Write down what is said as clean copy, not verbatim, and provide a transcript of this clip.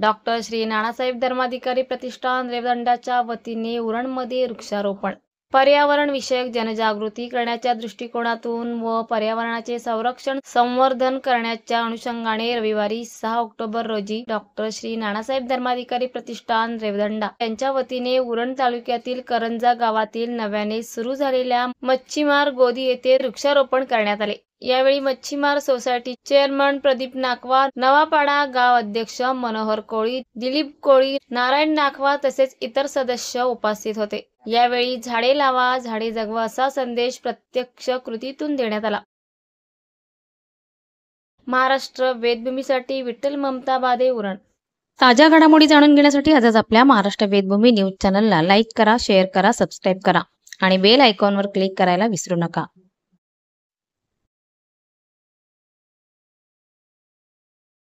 Doctor Shri Nanasaheb Dharmadhikari प्रतिष्ठान रेवदंडाच्या वतीने उरणमध्ये वृक्षारोपण पर्यावरण विषयक जनजागृती करण्याच्या दृष्टिकोनातून व पर्यावरणाचे संरक्षण संवर्धन करण्याच्या अनुषंगाने रविवारी 6 ऑक्टोबर रोजी डॉक्टर श्री नानासाहेब धर्माधिकारी प्रतिष्ठान रेवदंडा यांच्या वतीने उरण तालुक्यातील करंजा गावातील नव्याने सुरू झालेल्या मच्छीमार गोदी येथे वृक्षारोपण करण्यात आले। यावेळी मच्छीमार सोसायटी चेअरमन प्रदीप नाकवा, नवापाडा गाव अध्यक्ष मनोहर कोळी, दिलीप कोळी, नारायण नाकवा तसेच इतर सदस्य उपस्थित होते। यावेळी झाडे लावा, झाडे जगवा असा संदेश प्रत्यक्ष कृतीतून देण्यात आला। महाराष्ट्र वेदभूमीसाठी विठ्ठल ममता बादे, उरण। ताज्या घडामोडी जाणून घेण्यासाठी आजच आपल्या महाराष्ट्र वेदभूमी न्यूज चॅनलला लाईक करा, शेअर करा, सबस्क्राईब करा आणि बेल आयकॉनवर क्लिक करायला विसरू नका।